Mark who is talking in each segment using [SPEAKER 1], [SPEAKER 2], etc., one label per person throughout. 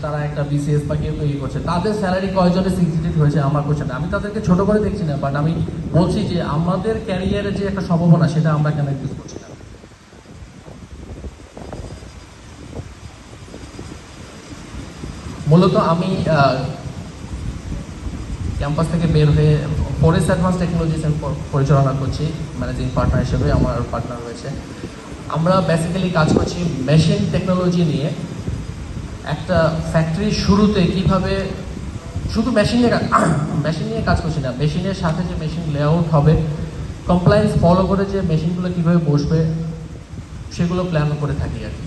[SPEAKER 1] তারা একটা বিসিএস বা কেউ তৈরি করছে, তাদের স্যালারি কয়জনের সিক্স ডিজিট হয়েছে আমার কোশ্চেন। আমি তাদেরকে ছোট করে দেখছি না, বাট আমি বলছি যে আমাদের ক্যারিয়ারে যে একটা সম্ভাবনা সেটা আমরা কেন ইউজ করছি না। মূলত আমি ক্যাম্পাস থেকে বের হয়ে ফরেস্ট অ্যাডভান্স টেকনোলজিস আমি পরিচালনা করছি ম্যানেজিং পার্টনার হিসেবে, আমার পার্টনার রয়েছে। আমরা বেসিক্যালি কাজ করছি মেশিন টেকনোলজি নিয়ে। একটা ফ্যাক্টরির শুরুতে কিভাবে শুধু মেশিন নিয়ে কাজ করছি না, মেশিনের সাথে যে মেশিন লেআউট হবে, কমপ্লায়েন্স ফলো করে যে মেশিনগুলো কীভাবে বসবে সেগুলো প্ল্যান করে থাকি আর কি।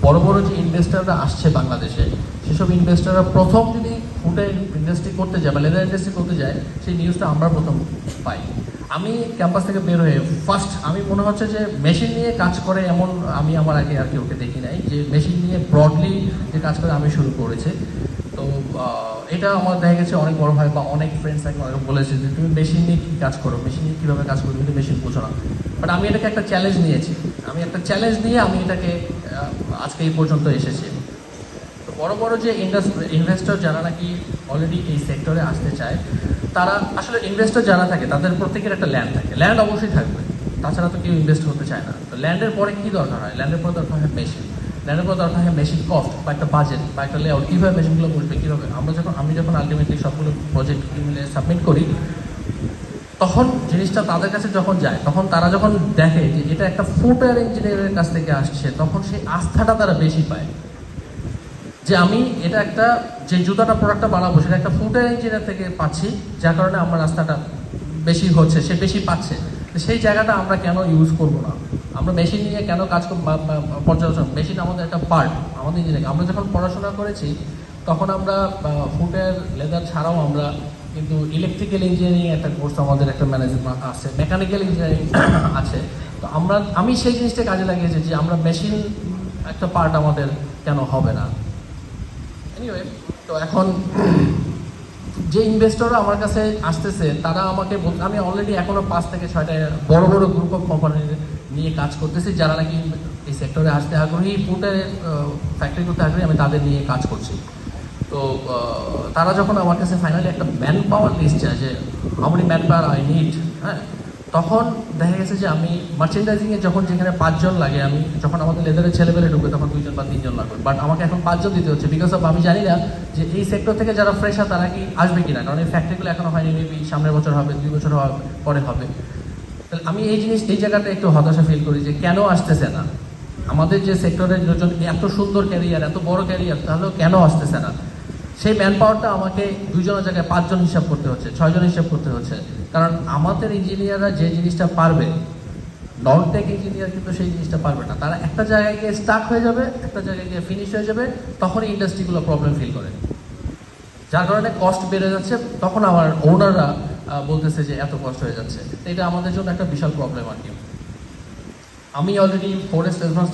[SPEAKER 1] বড় বড় যে ইনভেস্টাররা আসছে বাংলাদেশে, সেসব ইনভেস্টাররা প্রথম যদি ফুডের ইন্ডাস্ট্রি করতে যায় বা লেদার ইন্ডাস্ট্রি করতে যায়, সেই নিউজটা আমরা প্রথম পাই। আমি ক্যাম্পাস থেকে বের হয়ে ফার্স্ট আমি মনে হচ্ছে যে মেশিন নিয়ে কাজ করে এমন আমি আমার আগে আর কি ওকে দেখি নাই, যে মেশিন নিয়ে ব্রডলি যে কাজ করে আমি শুরু করেছি। তো এটা আমার দেখা গেছে অনেক বড় ভাই বা অনেক ফ্রেন্ডস থাকে অনেক বলেছে যে তুমি মেশিন নিয়ে কী কাজ করো, মেশিন নিয়ে কীভাবে কাজ করো, তুমি মেশিন বোঝো না। বাট আমি এটাকে একটা চ্যালেঞ্জ নিয়েছি, আমি একটা চ্যালেঞ্জ নিয়ে আমি এটাকে আজকে এই পর্যন্ত এসেছি। তো বড় বড় যে ইনভেস্টর যারা নাকি অলরেডি এই সেক্টরে আসতে চায়, তারা আসলে ইনভেস্টর যারা থাকে তাদের প্রত্যেকের একটা ল্যান্ড থাকে, ল্যান্ড অবশ্যই থাকবে, তাছাড়া তো কেউ ইনভেস্ট করতে চায় না। তো ল্যান্ডের পরে কী দরকার হয়, ল্যান্ডের পরে দরকার হয় মেশিন, ল্যান্ডের পরে দরকার হয় মেশিন কস্ট বা একটা বাজেট বা একটা লেআউট, কীভাবে মেশিনগুলো বসবে, কীভাবে আমি যখন আলটিমেটলি সবগুলো প্রজেক্ট মিলে সাবমিট করি, তখন জিনিসটা তাদের কাছে যখন যায়, তখন তারা যখন দেখে যে এটা একটা ফুটওয়্যার ইঞ্জিনিয়ারের কাছ থেকে আসছে, তখন সেই আস্থাটা তারা বেশি পায় যে আমি এটা একটা যে জুতাটা প্রোডাক্টটা বানাবো সেটা একটা ফুটওয়্যার ইঞ্জিনিয়ার থেকে পাচ্ছি, যার কারণে আমার রাস্তাটা বেশি হচ্ছে, সে বেশি পাচ্ছে। সেই জায়গাটা আমরা কেন ইউজ করবো না, আমরা মেশিন নিয়ে কেন কাজ পর্যালোচনা, মেশিন আমাদের একটা পার্ট আমাদের ইঞ্জিনিয়ারিং। আমরা যখন পড়াশোনা করেছি তখন আমরা ফুটওয়্যার লেদার ছাড়াও আমরা কিন্তু ইলেকট্রিক্যাল ইঞ্জিনিয়ারিং একটা কোর্স আমাদের একটা ম্যানেজমেন্ট আছে, মেকানিক্যাল ইঞ্জিনিয়ারিং আছে। তো আমি সেই জিনিসটা কাজে লাগিয়েছি যে আমরা মেশিন একটা পার্ট আমাদের কেন হবে না। এনিওয়ে, তো এখন যে ইনভেস্টররা আমার কাছে আসতেছে তারা আমাকে আমি অলরেডি এখনও 5 থেকে 6টা বড় বড় গ্রুপ অফ কোম্পানি নিয়ে কাজ করতেছি, যারা নাকি এই সেক্টরে আসতে আগ্রহী, ফুডের ফ্যাক্টরি করতে আগ্রহী, আমি তাদের নিয়ে কাজ করছি। তো তারা যখন আমার কাছে ফাইনালি একটা ম্যান পাওয়ার লিস্ট চায় যে how man power I need, হ্যাঁ, তখন দেখা গেছে যে আমি মার্চেন্ডাইজিংয়ে যখন যেখানে 5 জন লাগে, আমি যখন আমাদের লেদারের ছেলেবেলে ঢুকবে তখন 2 জন বা 3 জন লাগবে, বাট আমাকে এখন 5 জন দিতে হচ্ছে, বিকজ অফ আমি জানি না যে এই সেক্টর থেকে যারা ফ্রেশার তারা কি আসবে কিনা, কারণ এই ফ্যাক্টরিগুলো এখনো হয়নি, মেবি সামনের বছর হবে, 2 বছর পরে হবে। তাহলে আমি এই জায়গাটা একটু হতাশা ফিল করি যে কেন আসতেছে না আমাদের যে সেক্টরের জন্য এত সুন্দর ক্যারিয়ার, এত বড় ক্যারিয়ার, তাহলেও কেন আসতেছে না। সেই ম্যান পাওয়ারটা আমাকে 2 জনের জায়গায় 5 জন হিসাব করতে হচ্ছে, 6 জন হিসাব করতে হচ্ছে, কারণ আমাদের ইঞ্জিনিয়াররা যে জিনিসটা পারবে, নন টেক ইঞ্জিনিয়ার কিন্তু সেই জিনিসটা পারবে না। তারা একটা জায়গায় গিয়ে স্টাক হয়ে যাবে, একটা জায়গায় গিয়ে ফিনিশ হয়ে যাবে, তখনই ইন্ডাস্ট্রিগুলো প্রবলেম ফিল করে, যার কারণে কস্ট বেড়ে যাচ্ছে। তখন আমার ওনাররা বলতেছে যে এত কষ্ট হয়ে যাচ্ছে, এটা আমাদের জন্য একটা বিশাল প্রবলেম আর কি। আমি অলরেডি ফরেস্ট অ্যাডভান্স